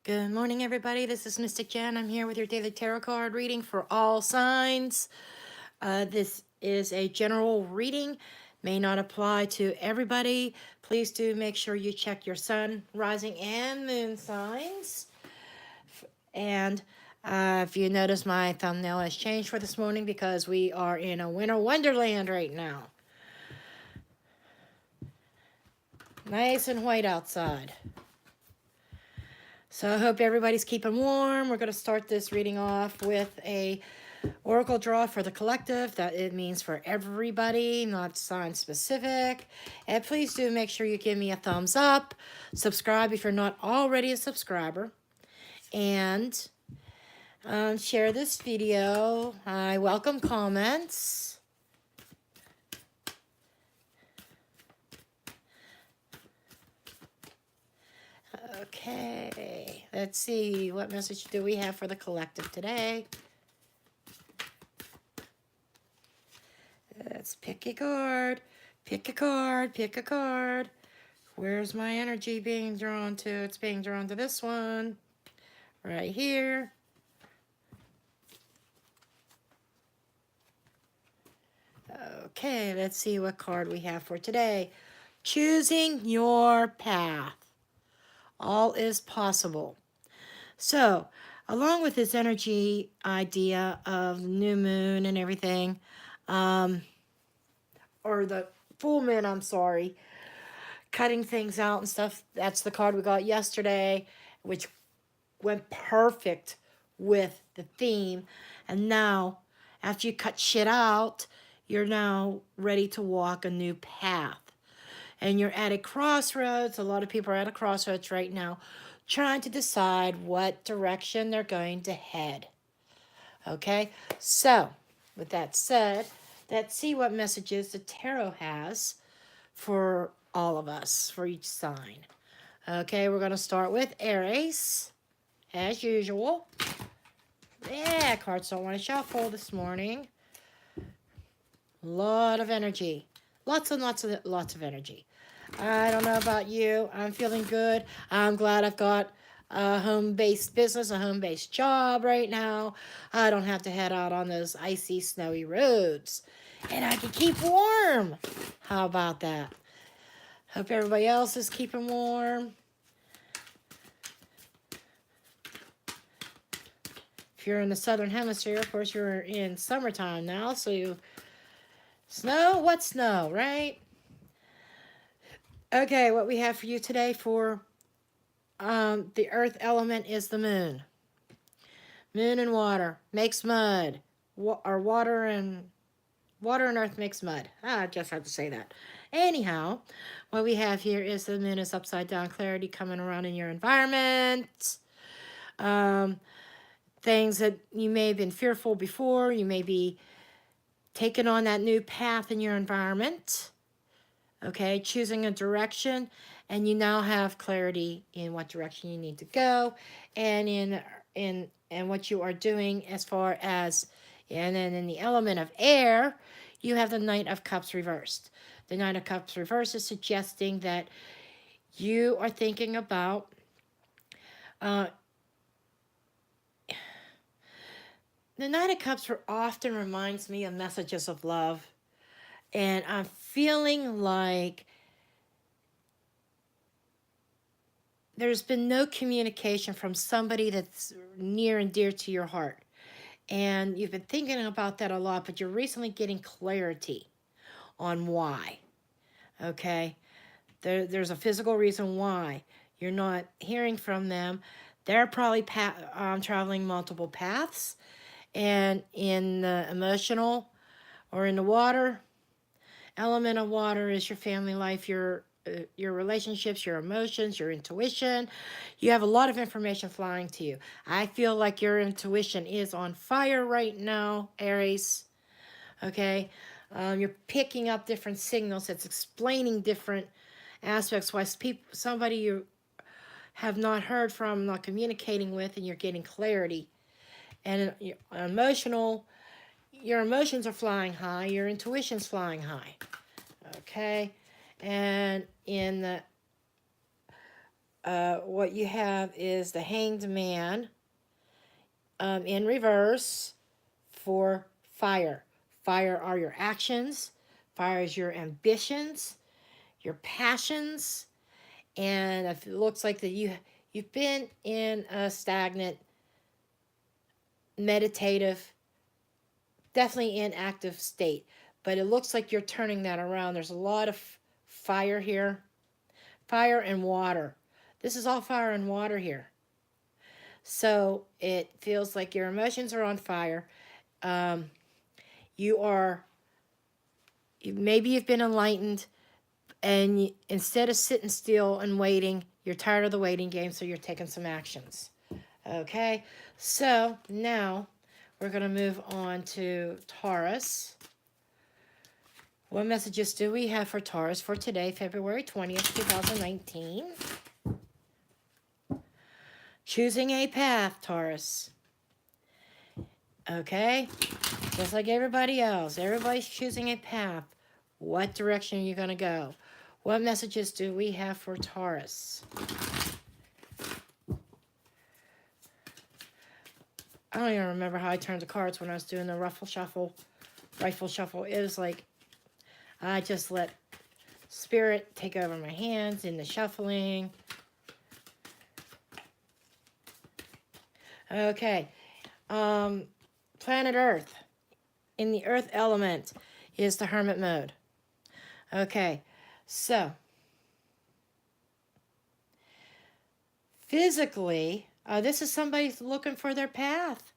Good morning, everybody. This is Mystic Jen. I'm here with your daily tarot card reading for all signs. This is a general reading, may not apply to everybody. Please do make sure you check your sun, rising, and moon signs. And if you notice, my thumbnail has changed for this morning because we are in a winter wonderland right now. Nice and white outside. So I hope everybody's keeping warm. We're going to start this reading off with a oracle draw for the collective. That it means for everybody, not sign specific. And please do make sure you give me a thumbs up. Subscribe if you're not already a subscriber. And share this video. I welcome comments. Okay, let's see. What message do we have for the collective today? Let's pick a card. Pick a card. Pick a card. Where's my energy being drawn to? It's being drawn to this one. Right here. Okay, let's see what card we have for today. Choosing your path. All is possible. So, along with this energy idea of new moon and everything, or the full moon, I'm sorry, cutting things out and stuff, that's the card we got yesterday, which went perfect with the theme. And now, after you cut shit out, you're now ready to walk a new path. And you're at a crossroads. A lot of people are at a crossroads right now, trying to decide what direction they're going to head. Okay? So, with that said, let's see what messages the tarot has for all of us, for each sign. Okay, we're going to start with Aries, as usual. Yeah, cards don't want to shuffle this morning. A lot of energy. Lots and lots of energy. I don't know about you. I'm feeling good. I'm glad I've got a home-based business, a home-based job right now. I don't have to head out on those icy, snowy roads. And I can keep warm. How about that? Hope everybody else is keeping warm. If you're in the southern hemisphere, of course, you're in summertime now. So snow? What snow, right? Okay, what we have for you today for the earth element is the moon. Moon and water makes mud. Or water and earth makes mud. I just had to say that. Anyhow, what we have here is the moon is upside down clarity coming around in your environment. Things that you may have been fearful before. You may be taking on that new path in your environment. Okay, choosing a direction, and you now have clarity in what direction you need to go, and in what you are doing as far as, and then in the element of air, you have the Knight of Cups reversed. The Knight of Cups reversed is suggesting that you are thinking about the Knight of Cups often reminds me of messages of love, and I'm feeling like there's been no communication from somebody that's near and dear to your heart. And you've been thinking about that a lot, but you're recently getting clarity on why. Okay? There's a physical reason why you're not hearing from them. They're probably traveling multiple paths. And in the emotional or in the water, element of water is your family life, your relationships, your emotions, your intuition. You have a lot of information flying to you. I feel like your intuition is on fire right now, Aries. Okay? You're picking up different signals. It's explaining different aspects why somebody you have not heard from, not communicating with, and you're getting clarity. And your emotions are flying high. Your intuition's flying high. Okay? And in the what you have is the Hanged Man in reverse for fire. Fire are your actions. Fire is your ambitions, your passions, and if it looks like that you've been in a stagnant, meditative, definitely inactive state, but it looks like you're turning that around. There's a lot of fire here, fire and water. This is all fire and water here. So it feels like your emotions are on fire. Um, you are, maybe you've been enlightened, and instead of sitting still and waiting, you're tired of the waiting game, so you're taking some actions. Okay, so now we're going to move on to Taurus. What messages do we have for Taurus for today, February 20th, 2019? Choosing a path, Taurus. Okay, just like everybody else, everybody's choosing a path. What direction are you going to go? What messages do we have for Taurus? I don't even remember how I turned the cards when I was doing the rifle shuffle. It was like I just let spirit take over my hands in the shuffling. Okay. Planet Earth. In the Earth element is the Hermit mode. Okay. So, physically, this is somebody looking for their path.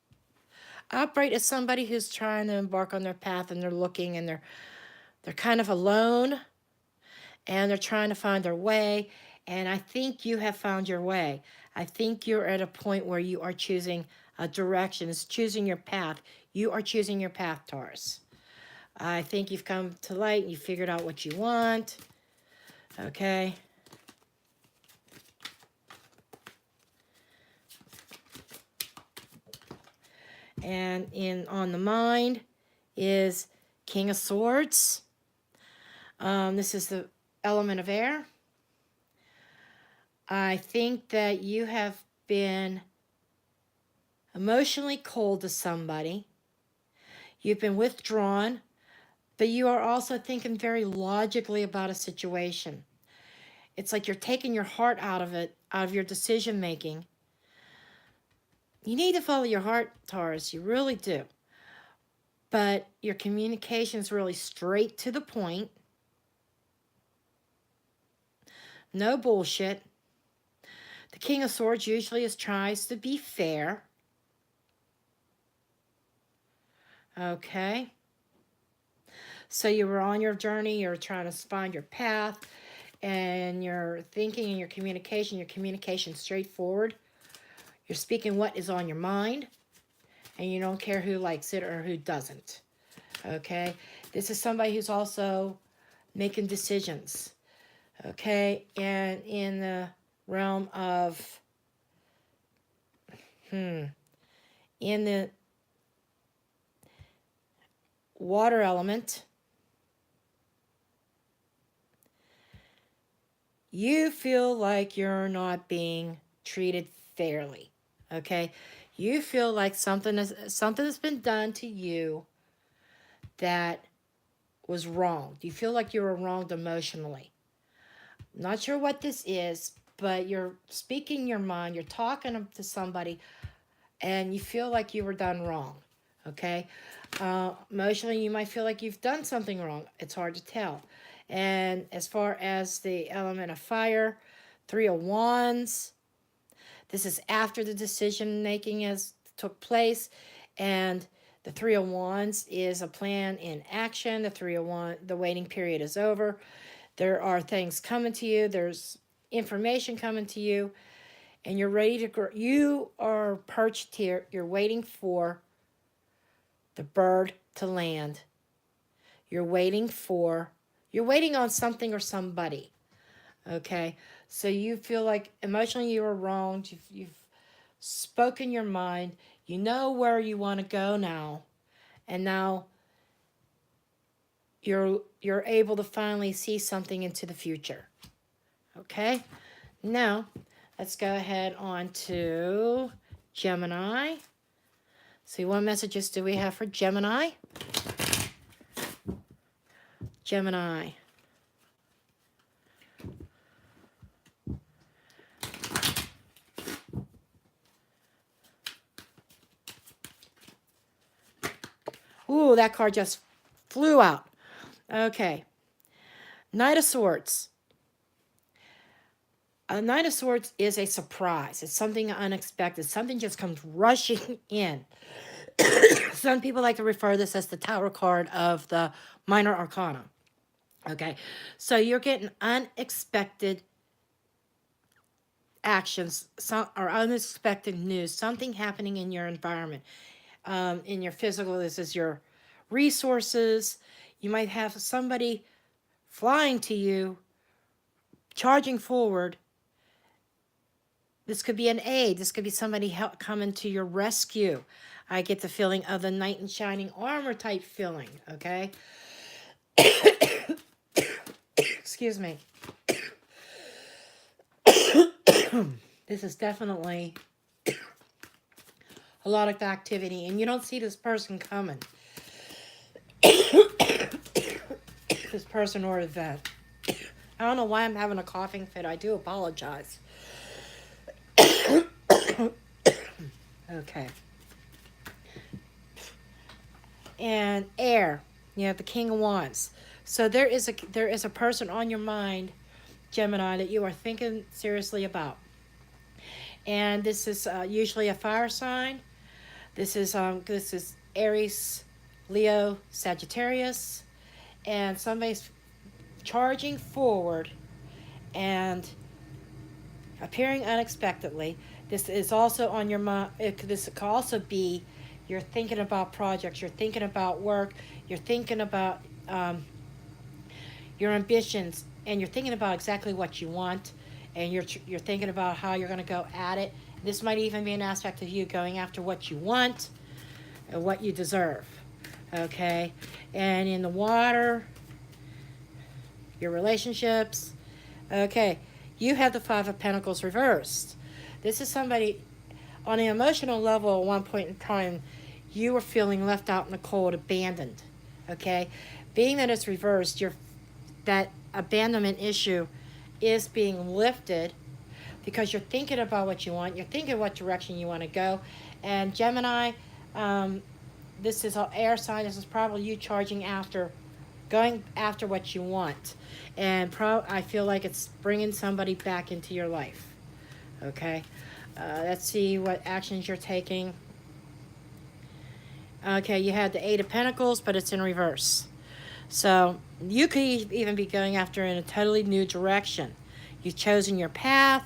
Upright is somebody who's trying to embark on their path, and they're looking, and they're kind of alone, and they're trying to find their way. And I think you have found your way. I think you're at a point where you are choosing a direction. It's choosing your path. You are choosing your path, Taurus. I think you've come to light and you figured out what you want. Okay. And on the mind is King of Swords. This is the element of air. I think that you have been emotionally cold to somebody. You've been withdrawn, but you are also thinking very logically about a situation. It's like you're taking your heart out of it, out of your decision making. You need to follow your heart, Taurus. You really do. But your communication is really straight to the point. No bullshit. The King of Swords usually tries to be fair. Okay. So you were on your journey, you're trying to find your path, and your thinking and your communication straightforward. You're speaking what is on your mind, and you don't care who likes it or who doesn't. Okay? This is somebody who's also making decisions. Okay? And in the realm of, in the water element, you feel like you're not being treated fairly. Okay? You feel like something has been done to you that was wrong. You feel like you were wronged emotionally. Not sure what this is, but you're speaking your mind. You're talking to somebody, and you feel like you were done wrong. Okay? Emotionally, you might feel like you've done something wrong. It's hard to tell. And as far as the element of fire, 3 of Wands. This is after the decision making has took place, and the 3 of Wands is a plan in action. The 3 of Wands, the waiting period is over. There are things coming to you. There's information coming to you, and you're ready to grow. You are perched here. You're waiting for the bird to land. You're waiting on something or somebody. Okay, so you feel like emotionally you were wronged. You've spoken your mind. You know where you want to go now, and now you're able to finally see something into the future. Okay, now Let's go ahead on to Gemini. See, what messages do we have for Gemini? Gemini. Ooh, that card just flew out. Okay. Knight of Swords. A Knight of Swords is a surprise. It's something unexpected. Something just comes rushing in. Some people like to refer to this as the Tower card of the Minor Arcana. Okay, so you're getting unexpected actions, or unexpected news, something happening in your environment, in your physical. This is your resources. You might have somebody flying to you, charging forward. This could be an aid. This could be somebody coming to your rescue. I get the feeling of the knight in shining armor type feeling, okay? Excuse me. This is definitely a lot of activity, and you don't see this person coming. This person or event. I don't know why I'm having a coughing fit. I do apologize. Okay. And air. You have the King of Wands. So there is a person on your mind, Gemini, that you are thinking seriously about. And this is usually a fire sign. This is Aries, Leo, Sagittarius, and somebody's charging forward and appearing unexpectedly. This is also on your mind. This could also be you're thinking about projects, you're thinking about work, you're thinking about your ambitions, and you're thinking about exactly what you want, and you're thinking about how you're going to go at it. This might even be an aspect of you going after what you want and what you deserve. Okay, and in the water, your relationships. Okay, you have the Five of Pentacles reversed. This is somebody on an emotional level at one point in time, you were feeling left out in the cold, abandoned. Okay, being that it's reversed, that abandonment issue is being lifted because you're thinking about what you want, you're thinking what direction you want to go. And Gemini, this is an air sign. This is probably you going after what you want. And I feel like it's bringing somebody back into your life. Okay, let's see what actions you're taking. Okay, you had the Eight of Pentacles, but it's in reverse. So you could even be going after in a totally new direction. You've chosen your path.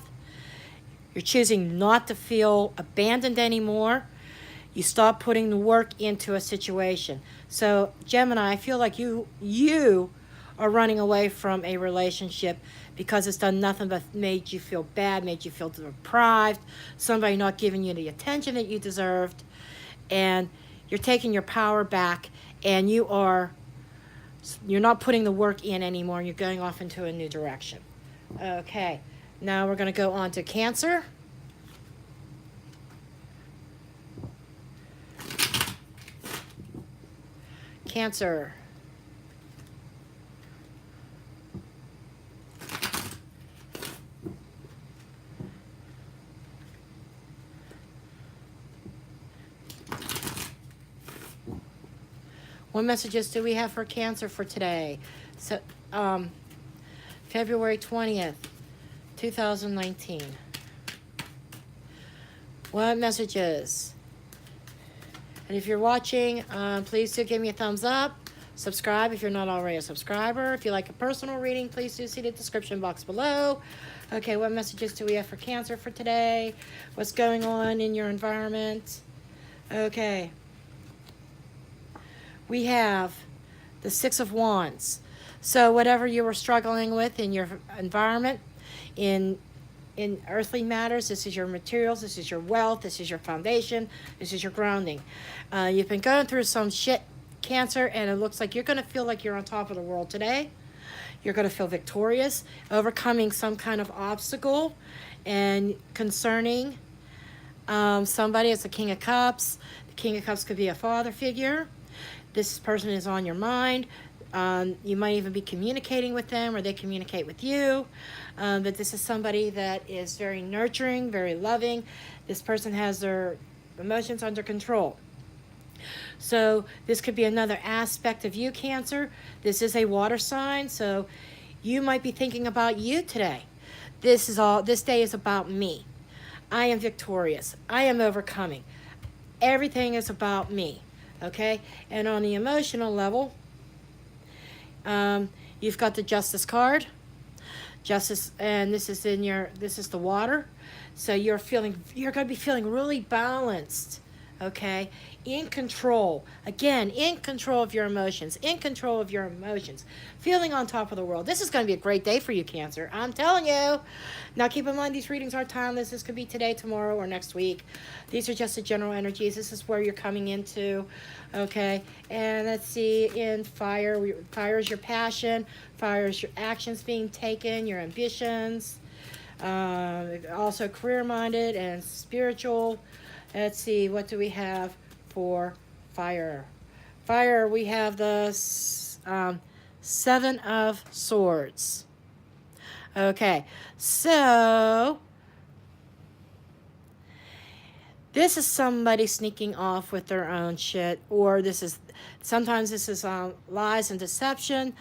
You're choosing not to feel abandoned anymore. You stop putting the work into a situation. So Gemini, I feel like you are running away from a relationship because it's done nothing but made you feel bad, made you feel deprived, somebody not giving you the attention that you deserved, and you're taking your power back, and you're not putting the work in anymore. You're going off into a new direction. Okay, now we're going to go on to Cancer. Cancer. What messages do we have for Cancer for today? So, February 20th, 2019. What messages? And if you're watching, please do give me a thumbs up. Subscribe if you're not already a subscriber. If you like a personal reading, please do see the description box below. Okay, what messages do we have for Cancer for today? What's going on in your environment? Okay. We have the Six of Wands. So whatever you were struggling with in your environment, in earthly matters, this is your materials, this is your wealth, this is your foundation, this is your grounding. You've been going through some shit, Cancer, and it looks like you're going to feel like you're on top of the world today. You're going to feel victorious, overcoming some kind of obstacle, and concerning somebody. It's the King of Cups. The King of Cups could be a father figure. This person is on your mind. You might even be communicating with them, or they communicate with you. But this is somebody that is very nurturing, very loving. This person has their emotions under control. So this could be another aspect of you, Cancer. This is a water sign, so you might be thinking about you today. This day is about me. I am victorious. I am overcoming. Everything is about me. Okay? And on the emotional level, you've got the Justice card. Justice, and this is the water. So you're going to be feeling really balanced. Okay? In control. Again, in control of your emotions. In control of your emotions. Feeling on top of the world. This is going to be a great day for you, Cancer. I'm telling you. Now, keep in mind, these readings are timeless. This could be today, tomorrow, or next week. These are just the general energies. This is where you're coming into. Okay? And let's see, in fire. Fire is your passion. Fire is your actions being taken, your ambitions. Also career-minded and spiritual. Let's see, what do we have for fire? Fire, we have the Seven of Swords. Okay, so this is somebody sneaking off with their own shit, or sometimes this is lies and deception.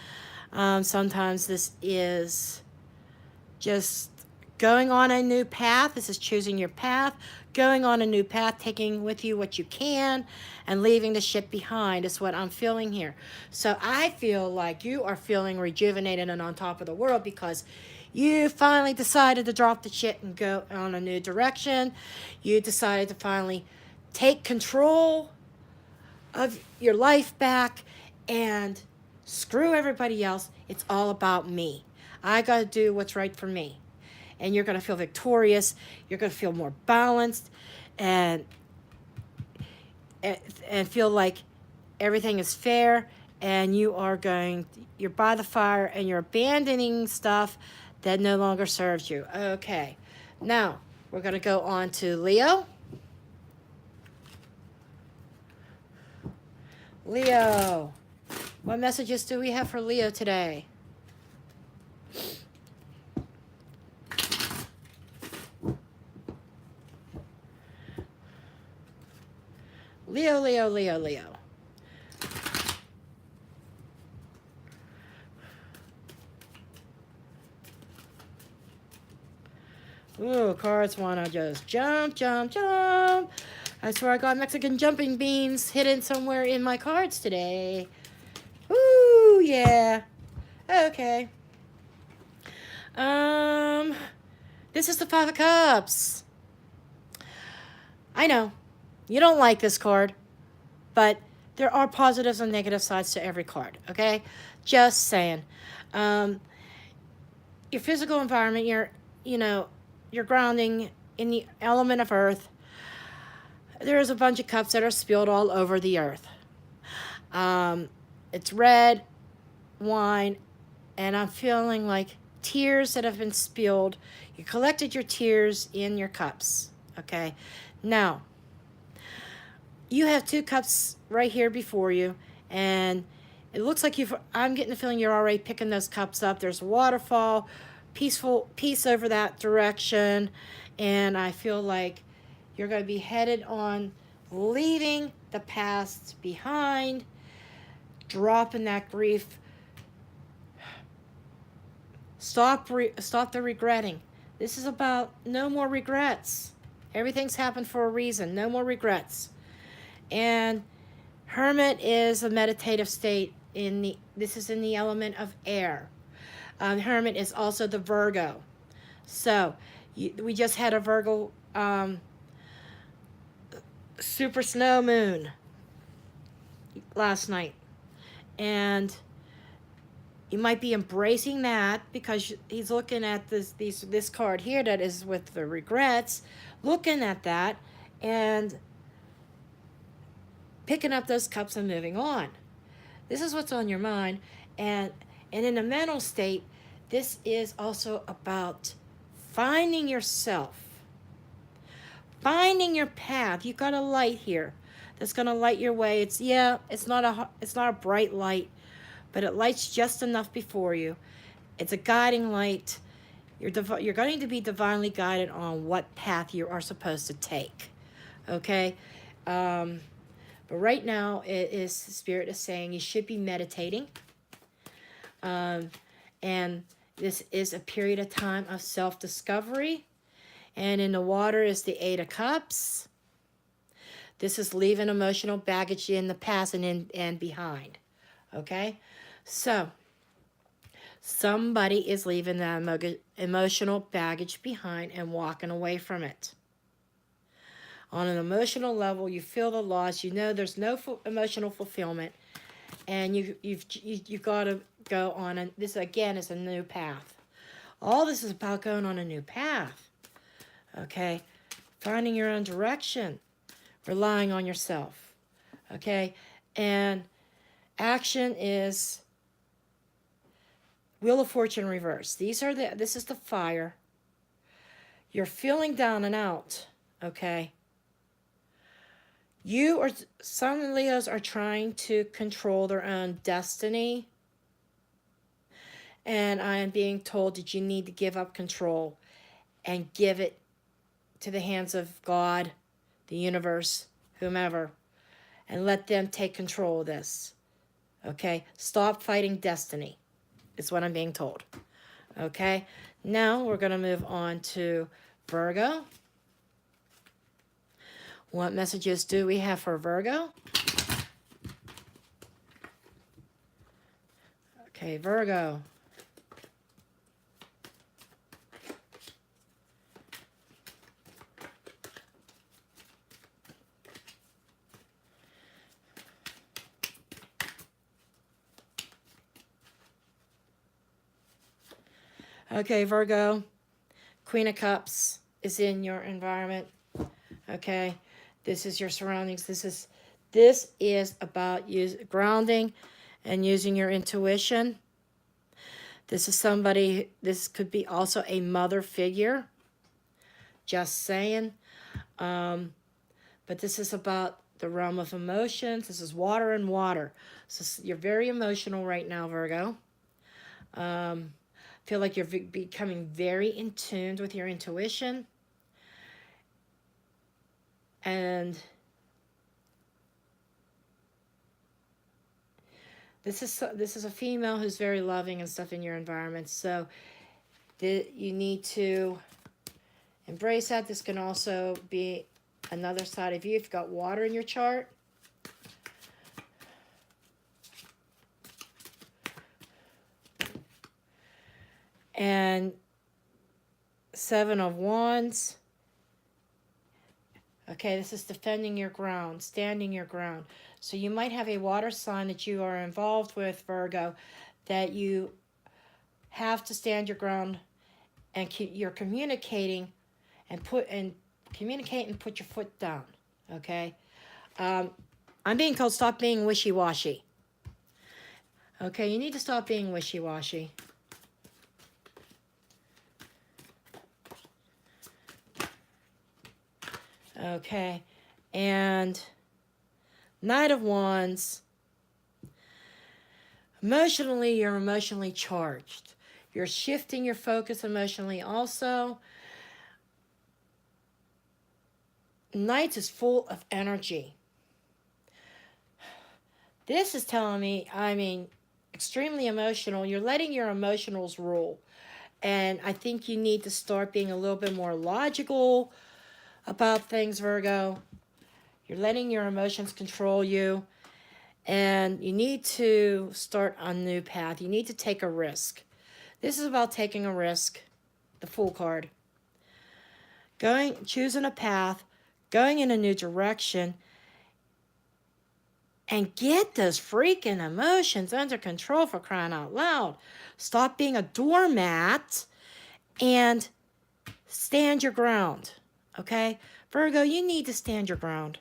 Sometimes this is just going on a new path. This is choosing your path, going on a new path, taking with you what you can, and leaving the shit behind is what I'm feeling here. So I feel like you are feeling rejuvenated and on top of the world because you finally decided to drop the shit and go on a new direction. You decided to finally take control of your life back and screw everybody else. It's all about me. I got to do what's right for me. And you're going to feel victorious. You're going to feel more balanced and feel like everything is fair, and you're by the fire and you're abandoning stuff that no longer serves you. Okay. Now, we're going to go on to Leo. Leo. What messages do we have for Leo today? Leo, Leo, Leo, Leo. Ooh, cards want to just jump, jump, jump. I swear I got Mexican jumping beans hidden somewhere in my cards today. Ooh, yeah. Okay. This is the Five of Cups. I know. You don't like this card, but there are positives and negative sides to every card, okay? Just saying. Your physical environment, you're grounding in the element of earth. There's a bunch of cups that are spilled all over the earth. It's red wine, and I'm feeling like tears that have been spilled. You collected your tears in your cups, okay? Now, you have two cups right here before you, and it looks like I'm getting the feeling you're already picking those cups up. There's a waterfall, peace over that direction, and I feel like you're going to be headed on leaving the past behind, dropping that grief. Stop the regretting. This is about no more regrets. Everything's happened for a reason. No more regrets. And Hermit is a meditative state. This is in the element of air. Hermit is also the Virgo. So we just had a Virgo super snow moon last night, and you might be embracing that because he's looking at this card here that is with the regrets, looking at that and picking up those cups and moving on. This is what's on your mind. And in a mental state, this is also about finding yourself, finding your path. You got a light here that's going to light your way. It's not a bright light, but it lights just enough before you. It's a guiding light. You're going to be divinely guided on what path you are supposed to take. Okay? But right now, Spirit is saying you should be meditating. And this is a period of time of self-discovery. And in the water is the Eight of Cups. This is leaving emotional baggage in the past and behind. Okay? So, somebody is leaving that emotional baggage behind and walking away from it. On an emotional level, you feel the loss. You know there's no emotional fulfillment. And you've got to go on. And this, again, is a new path. All this is about going on a new path. Okay? Finding your own direction. Relying on yourself. Okay? And action is Wheel of Fortune reverse. This is the fire. You're feeling down and out. Okay? Some Leos are trying to control their own destiny. And I am being told that you need to give up control and give it to the hands of God, the universe, whomever, and let them take control of this. Okay? Stop fighting destiny, is what I'm being told. Okay? Now we're going to move on to Virgo. What messages do we have for Virgo? Okay, Virgo. Okay, Virgo. Queen of Cups is in your environment. Okay? This is your surroundings. This is about grounding and using your intuition. This could be also a mother figure. Just saying. But this is about the realm of emotions. This is water and water. So you're very emotional right now, Virgo. Feel like you're becoming very in tune with your intuition. And this is a female who's very loving and stuff in your environment. So you need to embrace that. This can also be another side of you. If you've got water in your chart. And Seven of Wands. Okay, this is defending your ground, standing your ground. So you might have a water sign that you are involved with, Virgo, that you have to stand your ground, and you're communicating and put your foot down. Okay, I'm being told stop being wishy-washy. Okay, you need to stop being wishy-washy. Okay, and Knight of Wands. Emotionally, you're emotionally charged. You're shifting your focus emotionally also. Knight is full of energy. This is telling me, extremely emotional. You're letting your emotionals rule. And I think you need to start being a little bit more logical about things, Virgo. You're letting your emotions control you. And you need to start on a new path. You need to take a risk. This is about taking a risk. The Fool card. Choosing a path, going in a new direction, and get those freaking emotions under control, for crying out loud. Stop being a doormat and stand your ground. Okay? Virgo, you need to stand your ground.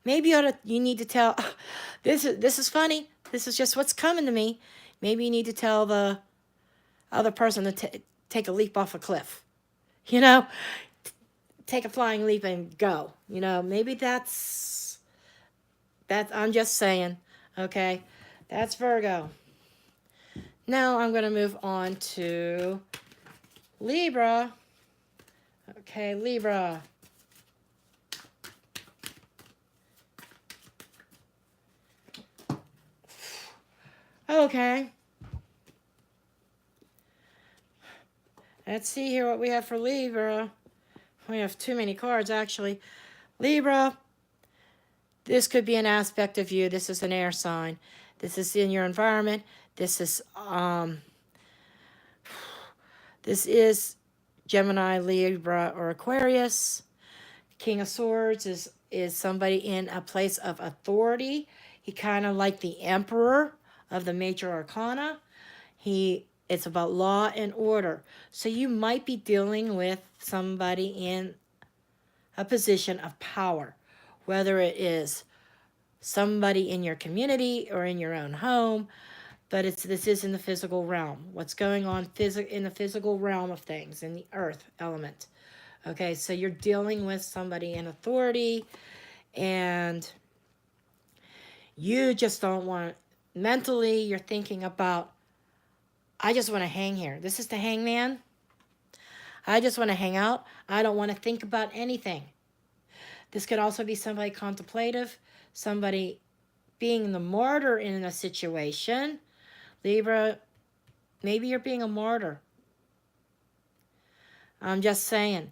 Maybe you need to tell, this is funny. This is just what's coming to me. Maybe you need to tell the other person to take a leap off a cliff. You know, take a flying leap and go. You know, maybe that's I'm just saying. Okay, that's Virgo. Now I'm going to move on to Libra. Okay, Libra. Okay. Let's see here what we have for Libra. We have too many cards, actually. Libra, this could be an aspect of you. This is an air sign. This is in your environment. This is Gemini, Libra, or Aquarius. King of Swords is somebody in a place of authority. He kind of like the emperor of the major arcana. It's about law and order. So you might be dealing with somebody in a position of power, whether it is somebody in your community or in your own home, but this is in the physical realm. What's going on in the physical realm of things, in the earth element. Okay, so you're dealing with somebody in authority, and you just don't want, mentally, you're thinking about, I just want to hang here. This is the hangman. I just want to hang out. I don't want to think about anything. This could also be somebody contemplative, somebody being the martyr in a situation. Libra, maybe you're being a martyr. I'm just saying.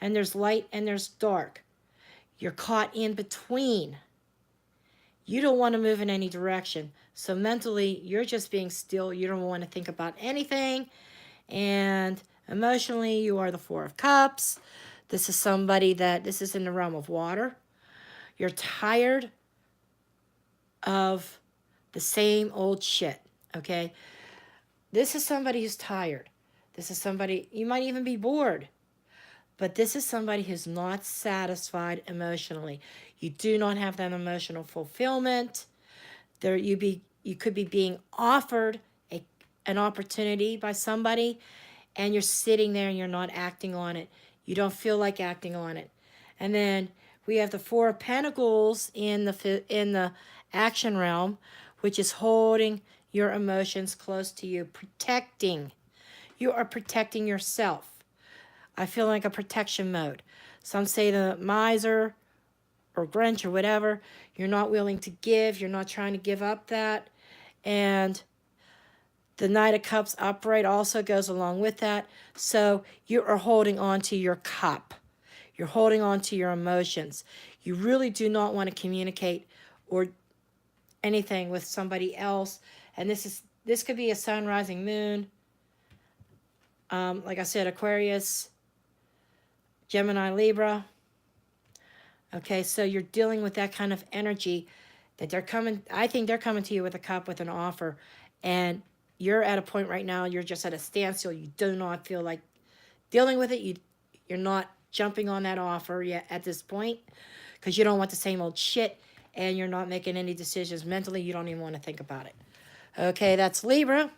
And there's light and there's dark. You're caught in between. You don't want to move in any direction. So mentally, you're just being still. You don't want to think about anything. And emotionally, you are the Four of Cups. This is somebody this is in the realm of water. You're tired of the same old shit, okay? This is somebody who's tired. This is somebody, you might even be bored. But this is somebody who's not satisfied emotionally. You do not have that emotional fulfillment. You could be being offered an opportunity by somebody, and you're sitting there and you're not acting on it. You don't feel like acting on it. And then we have the Four of Pentacles in the action realm, which is holding your emotions close to you, protecting. You are protecting yourself. I feel like a protection mode. Some say the miser or Grinch or whatever. You're not willing to give. You're not trying to give up that. And the Knight of Cups upright also goes along with that. So you are holding on to your cup. You're holding on to your emotions. You really do not want to communicate or anything with somebody else. And this could be a sun, rising, moon. Like I said, Aquarius, Gemini, Libra. Okay, so you're dealing with that kind of energy that I think they're coming to you with a cup, with an offer. And you're at a point right now, you're just at a standstill. You do not feel like dealing with it. You're not jumping on that offer yet at this point because you don't want the same old shit, and you're not making any decisions. Mentally, you don't even want to think about it. Okay, that's Libra.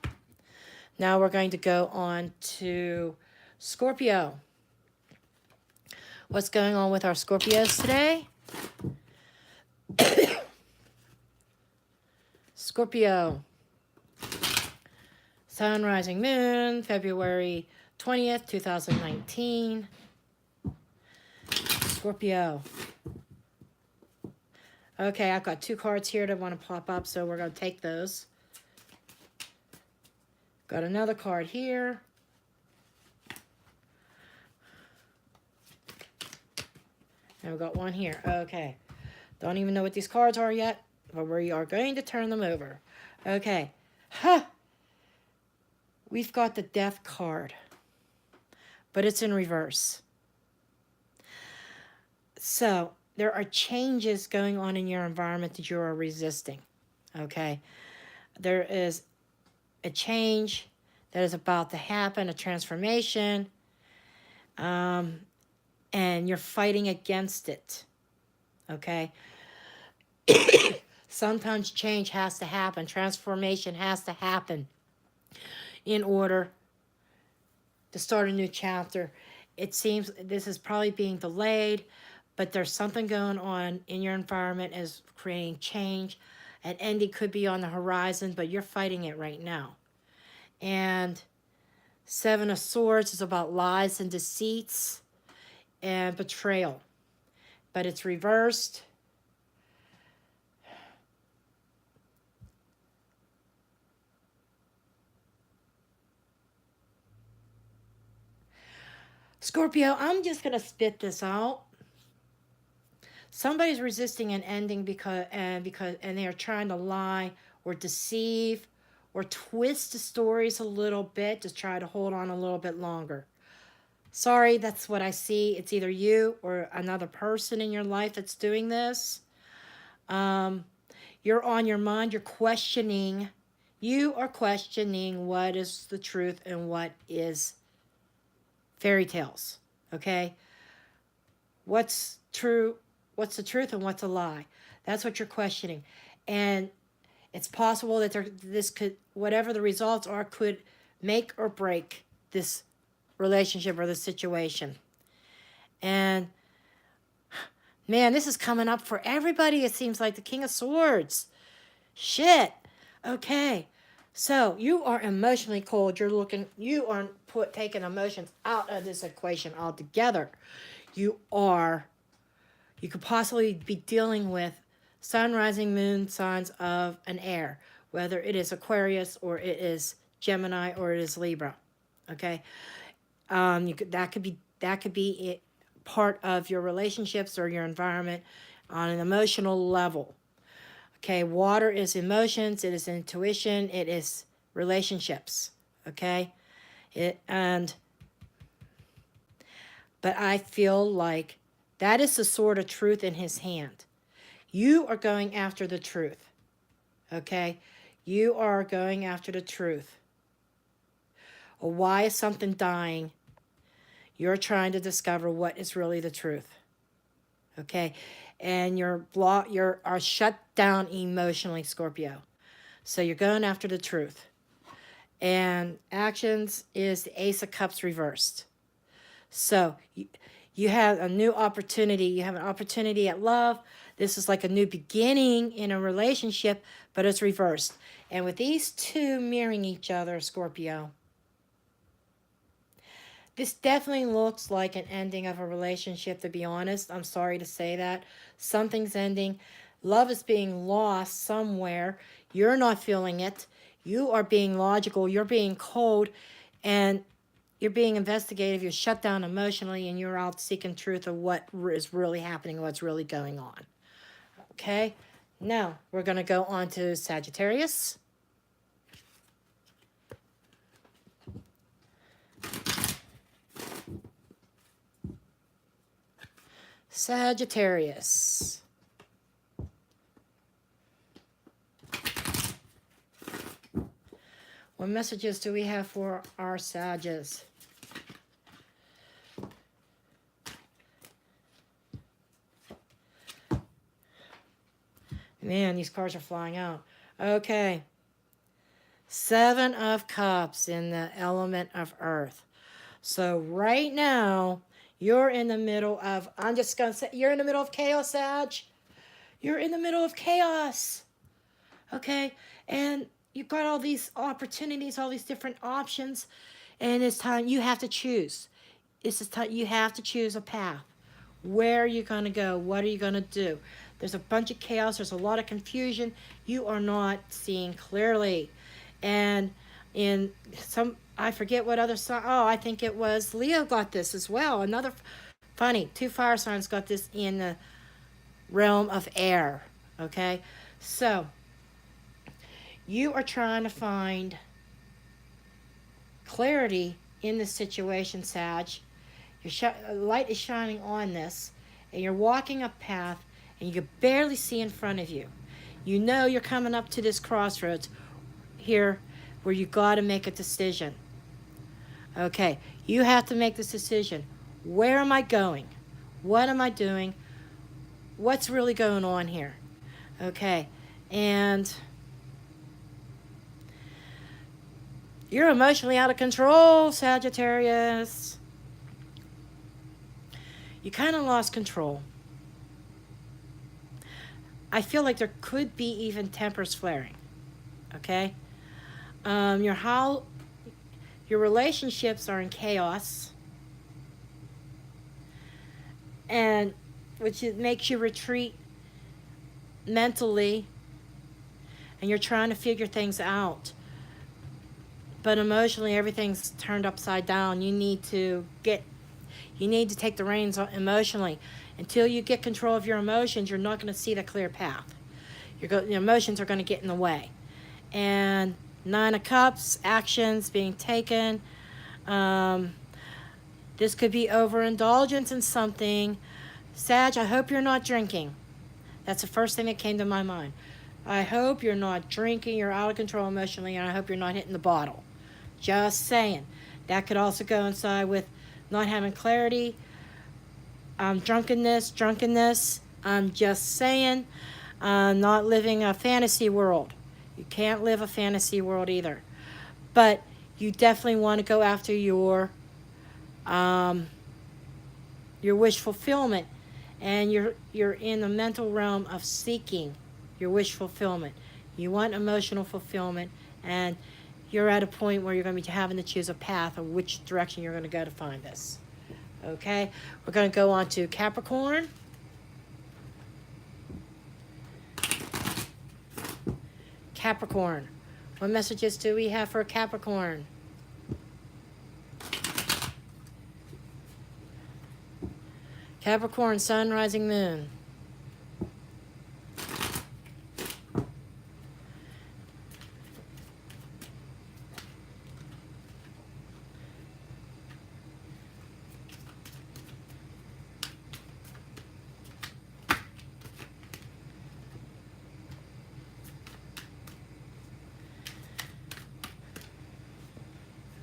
Now we're going to go on to Scorpio. What's going on with our Scorpios today? Scorpio. Sun, rising, moon, February 20th, 2019. Scorpio. Okay, I've got two cards here that want to pop up, so we're going to take those. Got another card here. And we've got one here. Okay. Don't even know what these cards are yet, but we are going to turn them over. Okay. We've got the Death card, but it's in reverse. So there are changes going on in your environment that you are resisting. Okay. There is a change that is about to happen, a transformation, and you're fighting against it. Okay. Sometimes change has to happen. Transformation has to happen in order to start a new chapter. It seems this is probably being delayed, but there's something going on in your environment is creating change. An ending could be on the horizon, but you're fighting it right now. And Seven of Swords is about lies and deceits and betrayal, but it's reversed. Scorpio, I'm just going to spit this out. Somebody's resisting an ending because they are trying to lie or deceive or twist the stories a little bit to try to hold on a little bit longer. Sorry, that's what I see. It's either you or another person in your life that's doing this. You're on your mind. You're questioning. You are questioning what is the truth and what is fairy tales. Okay? What's true? What's the truth and what's a lie? That's what you're questioning. And it's possible that this could, whatever the results are, could make or break this relationship or the situation. And man, this is coming up for everybody. It seems like the King of Swords. Shit. Okay. So you are emotionally cold. You are taking emotions out of this equation altogether. You could possibly be dealing with sun, rising, moon signs of an air, whether it is Aquarius or it is Gemini or it is Libra. Okay. That could be part of your relationships or your environment on an emotional level. Okay, water is emotions, it is intuition, it is relationships. Okay, but I feel like that is the sword of truth in his hand. You are going after the truth. Okay, you are going after the truth. Or why is something dying? You're trying to discover what is really the truth. Okay, and you're shut down emotionally, Scorpio. So you're going after the truth. And actions is the Ace of Cups reversed. So you have a new opportunity. You have an opportunity at love. This is like a new beginning in a relationship, but it's reversed. And with these two mirroring each other, Scorpio, this definitely looks like an ending of a relationship, to be honest. I'm sorry to say that. Something's ending. Love is being lost somewhere. You're not feeling it. You are being logical. You're being cold. And you're being investigative. You're shut down emotionally. And you're out seeking truth of what is really happening, what's really going on. Okay? Now, we're going to go on to Sagittarius. Sagittarius. What messages do we have for our Sages? Man, these cards are flying out. Okay. Seven of Cups in the element of Earth. So right now, you're in the middle of, I'm just going to say, you're in the middle of chaos, Sag. You're in the middle of chaos. Okay? And you've got all these opportunities, all these different options. And it's time you have to choose. It's time you have to choose a path. Where are you going to go? What are you going to do? There's a bunch of chaos. There's a lot of confusion. You are not seeing clearly. And in some, I forget what other sign. Oh, I think it was Leo got this as well. Another funny, two fire signs got this in the realm of air. Okay? So, you are trying to find clarity in this situation, Sag. Your light is shining on this, and you're walking a path, and you can barely see in front of you. You know you're coming up to this crossroads here where you got to make a decision. Okay, you have to make this decision. Where am I going? What am I doing? What's really going on here? Okay, and You're emotionally out of control, Sagittarius. You kind of lost control. I feel like there could be even tempers flaring. Okay? Your relationships are in chaos. And which makes you retreat mentally, and you're trying to figure things out. But emotionally, everything's turned upside down. You need to take the reins emotionally. Until you get control of your emotions, you're not going to see the clear path. Your emotions are going to get in the way. And 9 of Cups, actions being taken. This could be overindulgence in something. Sag, I hope you're not drinking. That's the first thing that came to my mind. I hope you're not drinking, you're out of control emotionally, and I hope you're not hitting the bottle. Just saying. That could also coincide with not having clarity, drunkenness. I'm just saying, not living a fantasy world. You can't live a fantasy world either. But you definitely want to go after your wish fulfillment. And you're in the mental realm of seeking your wish fulfillment. You want emotional fulfillment, and you're at a point where you're going to be having to choose a path of which direction you're going to go to find this. Okay? We're going to go on to Capricorn. Capricorn. What messages do we have for Capricorn? Capricorn, Sun, Rising, Moon.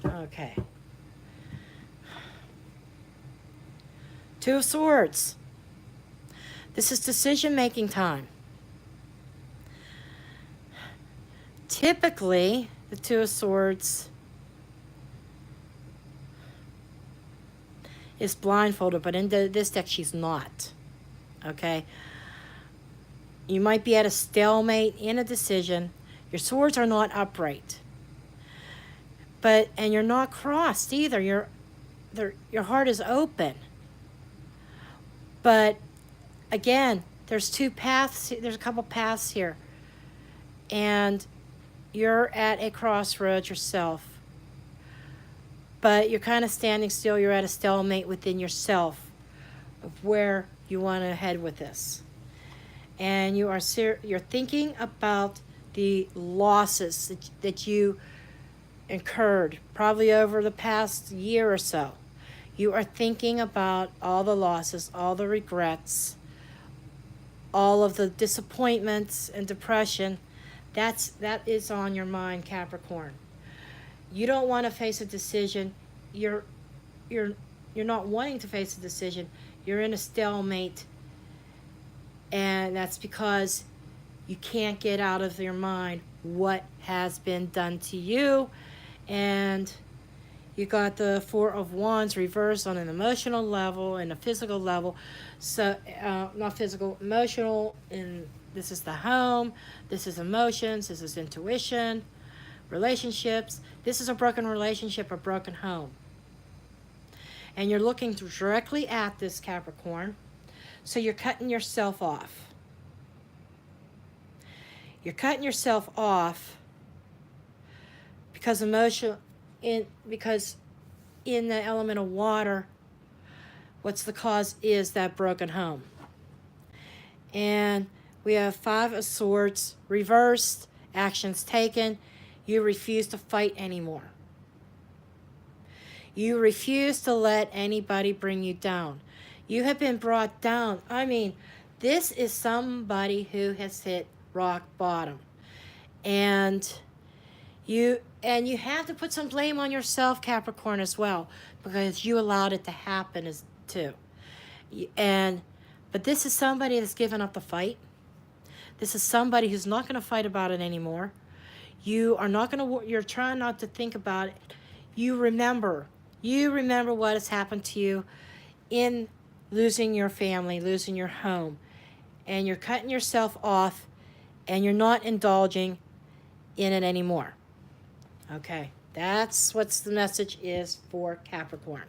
Okay. 2 of Swords. This is decision-making time. Typically, the 2 of Swords is blindfolded, but in this deck, she's not. Okay? You might be at a stalemate in a decision. Your swords are not upright. And you're not crossed either. Your heart is open. But again, there's 2 paths. There's a couple paths here. And you're at a crossroads yourself. But you're kind of standing still. You're at a stalemate within yourself of where you want to head with this. And you're thinking about the losses that you incurred probably over the past year or so. You are thinking about all the losses, all the regrets, all of the disappointments and depression. That is on your mind, Capricorn. You don't want to face a decision. You're not wanting to face a decision. You're in a stalemate, and that's because you can't get out of your mind what has been done to you. And you got the 4 of Wands reversed on an emotional level and a physical level. So, not physical, emotional. And this is the home. This is emotions. This is intuition, relationships. This is a broken relationship, a broken home. And you're looking directly at this, Capricorn. So you're cutting yourself off. You're cutting yourself off because because in the element of water, what's the cause is that broken home. And we have 5 of Swords reversed, actions taken. You refuse to fight anymore. You refuse to let anybody bring you down. You have been brought down. I mean, this is somebody who has hit rock bottom. And you have to put some blame on yourself, Capricorn, as well, because you allowed it to happen too. But this is somebody that's given up the fight. This is somebody who's not going to fight about it anymore. You are not going to, you're trying not to think about it. You remember what has happened to you in losing your family, losing your home, and you're cutting yourself off and you're not indulging in it anymore. Okay, that's what the message is for Capricorn.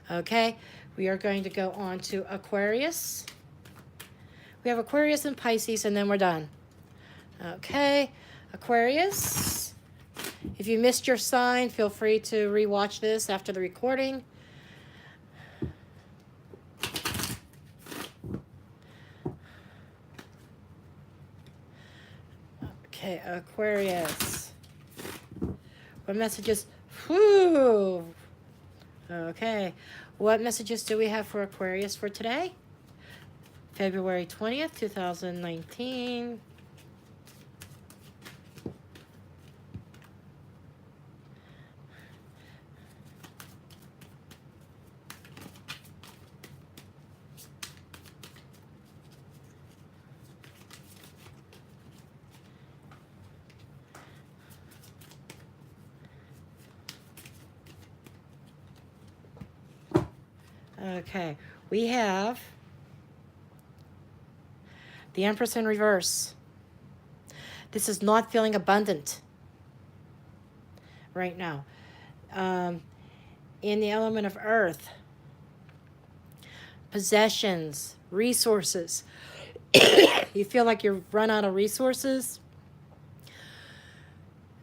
Okay, we are going to go on to Aquarius. We have Aquarius and Pisces, and then we're done. Okay, Aquarius. If you missed your sign, feel free to rewatch this after the recording. Okay, Aquarius. What messages? Whew. Okay, what messages do we have for Aquarius for today? February 20th, 2019. Okay, we have the Empress in reverse. This is not feeling abundant right now. In the element of earth, possessions, resources. You feel like you've run out of resources.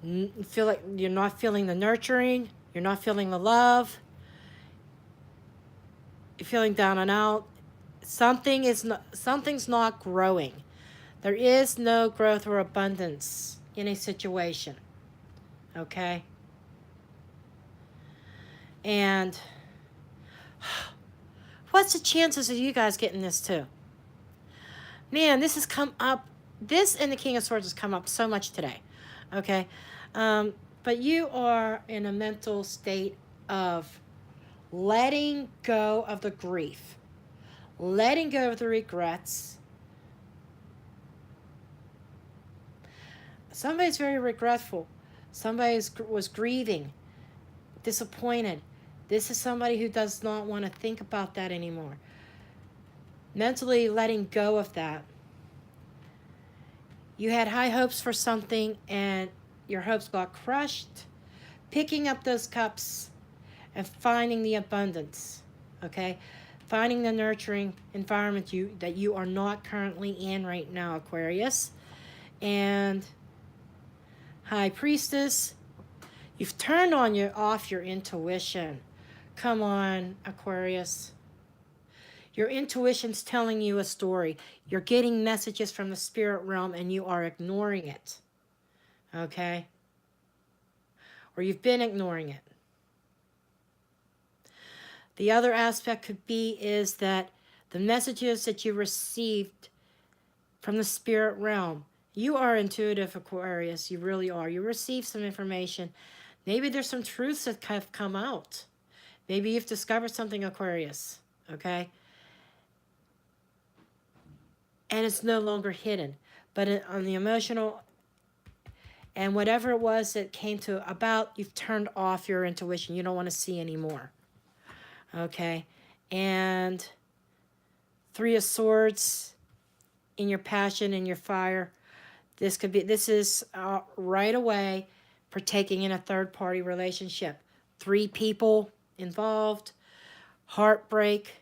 You feel like you're not feeling the nurturing. You're not feeling the love. You're feeling down and out. Something's not growing. There is no growth or abundance in a situation. Okay? And what's the chances of you guys getting this too? Man, this has come up. This and the King of Swords has come up so much today. Okay? But you are in a mental state of letting go of the grief, letting go of the regrets. Somebody's very regretful. Somebody was grieving, disappointed. This is somebody who does not want to think about that anymore. Mentally letting go of that. You had high hopes for something and your hopes got crushed. Picking up those cups and finding the abundance, okay? Finding the nurturing environment that you are not currently in right now, Aquarius. And High Priestess, you've turned off your intuition. Come on, Aquarius. Your intuition's telling you a story. You're getting messages from the spirit realm and you are ignoring it, okay? Or you've been ignoring it. The other aspect could be is that the messages that you received from the spirit realm, you are intuitive, Aquarius. You really are. You receive some information. Maybe there's some truths that have come out. Maybe you've discovered something, Aquarius. Okay? And it's no longer hidden. But on the emotional and whatever it was that came to about, you've turned off your intuition. You don't want to see anymore. Okay? And Three of Swords in your passion and your fire. This is right away partaking in a third-party relationship. 3 people involved, heartbreak.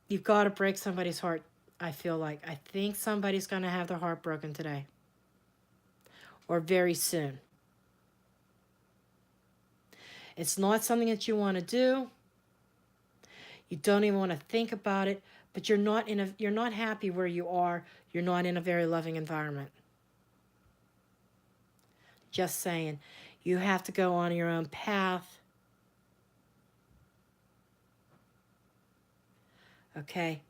You've got to break somebody's heart, I feel like. I think somebody's going to have their heart broken today or very soon. It's not something that you want to do. You don't even want to think about it. But you're not happy where you are. You're not in a very loving environment. Just saying. You have to go on your own path. Okay?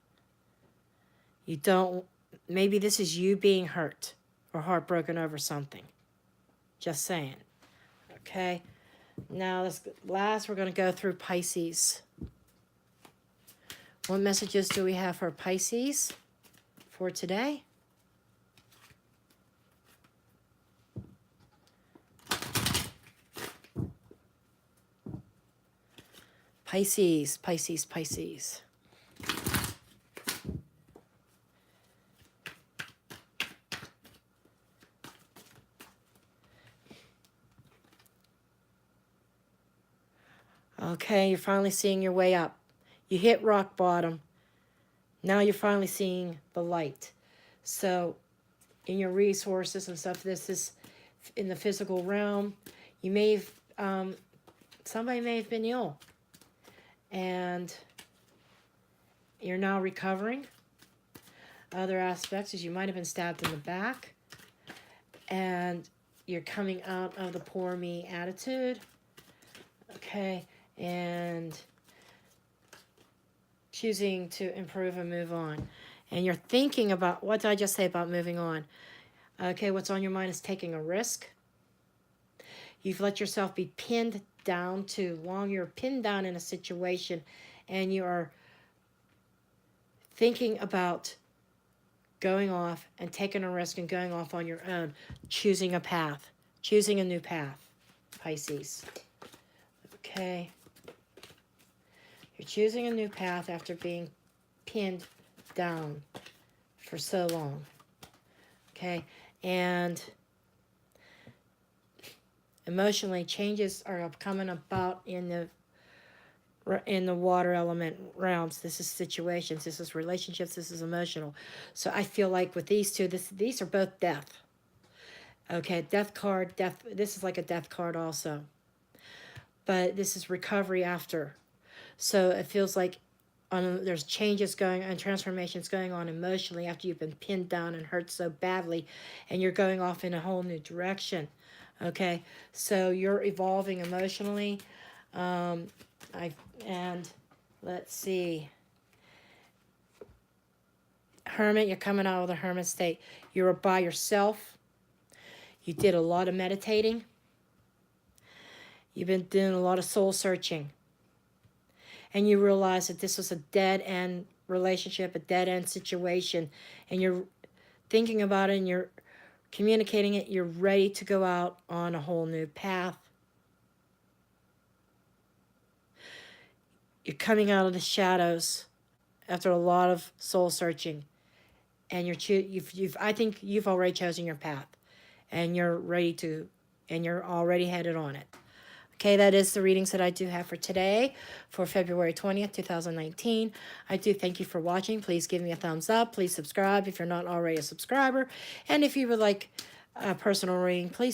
You don't, maybe this is you being hurt or heartbroken over something. Just saying. Okay? Now, we're going to go through Pisces. What messages do we have for Pisces for today? Pisces, Pisces, Pisces. Okay, you're finally seeing your way up. You hit rock bottom. Now you're finally seeing the light. So in your resources and stuff, this is in the physical realm. You may have, somebody may have been ill. And you're now recovering. Other aspects is you might have been stabbed in the back. And you're coming out of the poor me attitude. Okay, and choosing to improve and move on. And you're thinking about, what did I just say about moving on? Okay, what's on your mind is taking a risk. You've let yourself be pinned down too long. You're pinned down in a situation and you are thinking about going off and taking a risk and going off on your own, choosing a path, choosing a new path, Pisces. Okay. You're choosing a new path after being pinned down for so long. Okay. And emotionally, changes are coming about in the water element realms. This is situations, this is relationships, this is emotional. So I feel like with these two, these are both death. Okay, death card, death. This is like a death card also. But this is recovery after. So it feels like there's changes going and transformations going on emotionally after you've been pinned down and hurt so badly, and you're going off in a whole new direction. Okay, so you're evolving emotionally. And let's see. Hermit, you're coming out of the hermit state. You're by yourself. You did a lot of meditating. You've been doing a lot of soul searching. And you realize that this was a dead-end relationship, a dead-end situation. And you're thinking about it and you're communicating it. You're ready to go out on a whole new path. You're coming out of the shadows after a lot of soul searching, and I think you've already chosen your path, and you're ready to, and you're already headed on it. Okay, that is the readings that I do have for today, for February 20th, 2019. I do thank you for watching. Please give me a thumbs up. Please subscribe if you're not already a subscriber. And if you would like a personal reading, please